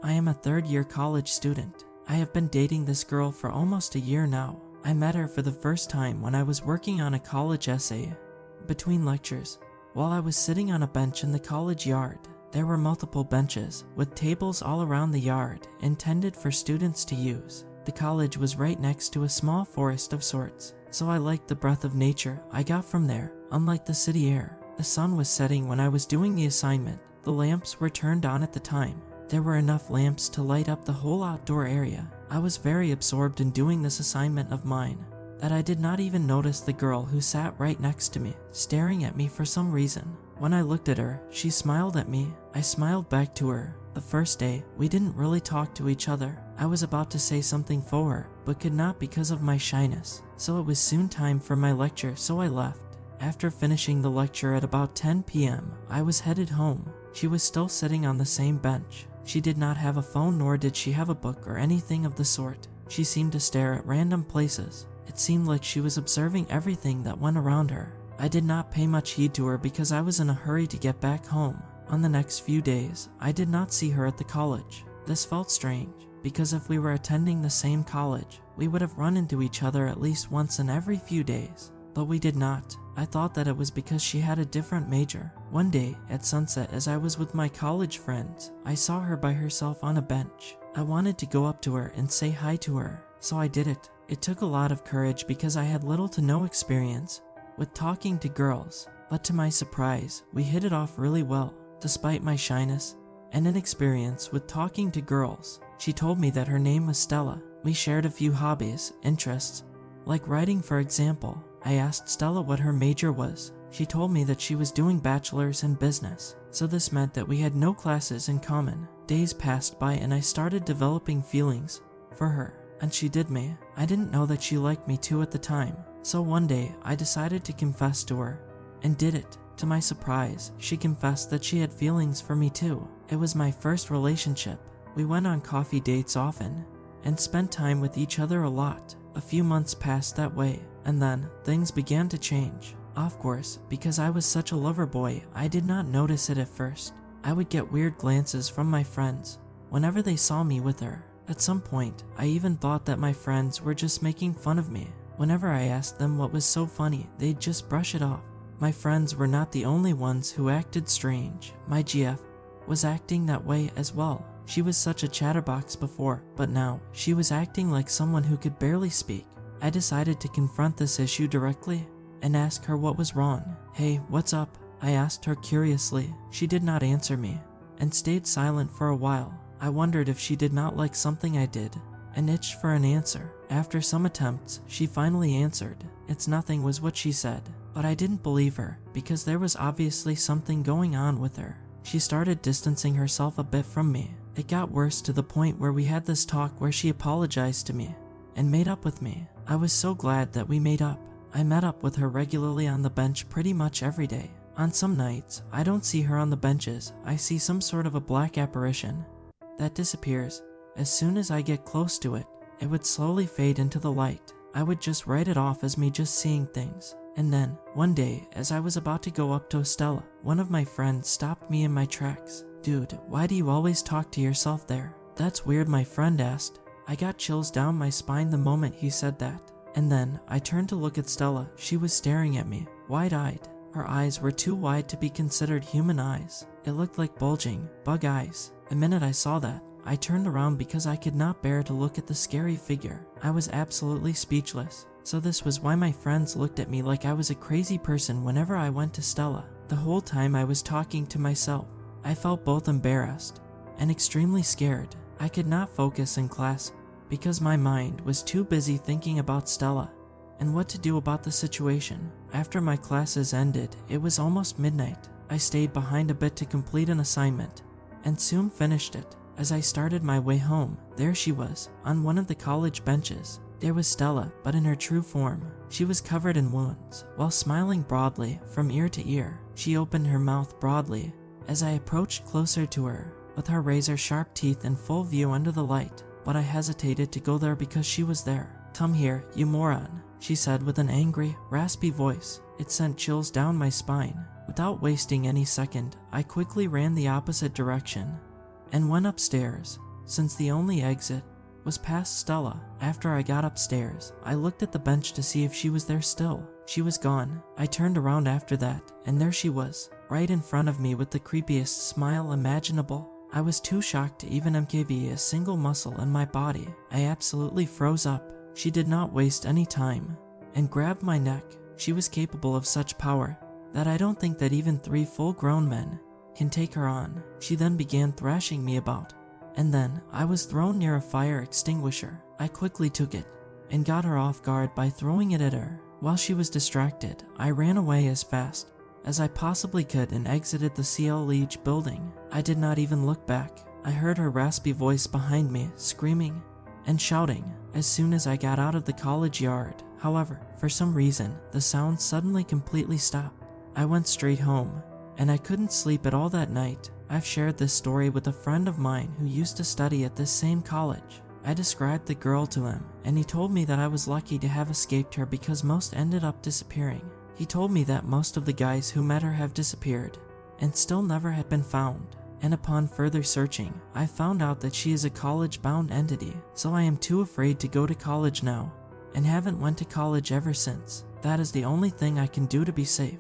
I am a third-year college student. I have been dating this girl for almost a year now. I met her for the first time when I was working on a college essay. Between lectures, while I was sitting on a bench in the college yard, there were multiple benches with tables all around the yard intended for students to use. The college was right next to a small forest of sorts, so I liked the breath of nature I got from there, unlike the city air. The sun was setting when I was doing the assignment. The lamps were turned on at the time. There were enough lamps to light up the whole outdoor area. I was very absorbed in doing this assignment of mine that I did not even notice the girl who sat right next to me, staring at me for some reason. When I looked at her, she smiled at me. I smiled back to her. The first day, we didn't really talk to each other. I was about to say something for her, but could not because of my shyness. So it was soon time for my lecture, so I left. After finishing the lecture at about 10 p.m., I was headed home. She was still sitting on the same bench. She did not have a phone, nor did she have a book or anything of the sort. She seemed to stare at random places. It seemed like she was observing everything that went around her. I did not pay much heed to her because I was in a hurry to get back home. On the next few days, I did not see her at the college. This felt strange, because if we were attending the same college, we would have run into each other at least once in every few days. But we did not. I thought that it was because she had a different major. One day, at sunset, as I was with my college friends, I saw her by herself on a bench. I wanted to go up to her and say hi to her, so I did it. It took a lot of courage because I had little to no experience with talking to girls, but to my surprise, we hit it off really well. Despite my shyness and inexperience with talking to girls, she told me that her name was Stella. We shared a few hobbies, interests, like writing for example. I asked Stella what her major was. She told me that she was doing bachelor's in business, so this meant that we had no classes in common. Days passed by and I started developing feelings for her, and she did me. I didn't know that she liked me too at the time, so one day I decided to confess to her, and did it. To my surprise, she confessed that she had feelings for me too. It was my first relationship. We went on coffee dates often, and spent time with each other a lot. A few months passed that way, and then things began to change. Of course, because I was such a lover boy, I did not notice it at first. I would get weird glances from my friends whenever they saw me with her. At some point, I even thought that my friends were just making fun of me. Whenever I asked them what was so funny, they'd just brush it off. My friends were not the only ones who acted strange. My GF was acting that way as well. She was such a chatterbox before, but now she was acting like someone who could barely speak. I decided to confront this issue directly and ask her what was wrong. "Hey, what's up?" I asked her curiously. She did not answer me and stayed silent for a while. I wondered if she did not like something I did and itched for an answer. After some attempts, she finally answered. "It's nothing," was what she said. But I didn't believe her, because there was obviously something going on with her. She started distancing herself a bit from me. It got worse to the point where we had this talk where she apologized to me and made up with me. I was so glad that we made up. I met up with her regularly on the bench pretty much every day. On some nights, I don't see her on the benches. I see some sort of a black apparition that disappears. As soon as I get close to it, it would slowly fade into the light. I would just write it off as me just seeing things. And then, one day, as I was about to go up to Stella, one of my friends stopped me in my tracks. "Dude, why do you always talk to yourself there?" "That's weird," my friend asked. I got chills down my spine the moment he said that. And then, I turned to look at Stella. She was staring at me, wide-eyed. Her eyes were too wide to be considered human eyes. It looked like bulging, bug eyes. The minute I saw that, I turned around because I could not bear to look at the scary figure. I was absolutely speechless. So this was why my friends looked at me like I was a crazy person whenever I went to Stella. The whole time I was talking to myself. I felt both embarrassed and extremely scared. I could not focus in class because my mind was too busy thinking about Stella and what to do about the situation. After my classes ended, it was almost midnight. I stayed behind a bit to complete an assignment and soon finished it. As I started my way home, there she was, on one of the college benches. There was Stella, but in her true form. She was covered in wounds, while smiling broadly from ear to ear. She opened her mouth broadly as I approached closer to her, with her razor-sharp teeth in full view under the light. But I hesitated to go there because she was there. "Come here, you moron," she said with an angry, raspy voice. It sent chills down my spine. Without wasting any second, I quickly ran the opposite direction and went upstairs. since the only exit was past Stella. After I got upstairs, I looked at the bench to see if she was there still. She was gone. I turned around after that, and there she was, right in front of me with the creepiest smile imaginable. I was too shocked to even MKV a single muscle in my body. I absolutely froze up. She did not waste any time and grabbed my neck. She was capable of such power that I don't think that even 3 full-grown men can take her on. She then began thrashing me about, and then I was thrown near a fire extinguisher. I quickly took it and got her off guard by throwing it at her. While she was distracted, I ran away as fast as I possibly could and exited the CL Liege building. I did not even look back. I heard her raspy voice behind me, screaming and shouting as soon as I got out of the college yard. However, for some reason, the sound suddenly completely stopped. I went straight home, and I couldn't sleep at all that night. I've shared this story with a friend of mine who used to study at this same college. I described the girl to him, and he told me that I was lucky to have escaped her because most ended up disappearing. He told me that most of the guys who met her have disappeared and still never had been found. And upon further searching, I found out that she is a college-bound entity, so I am too afraid to go to college now and haven't went to college ever since. That is the only thing I can do to be safe.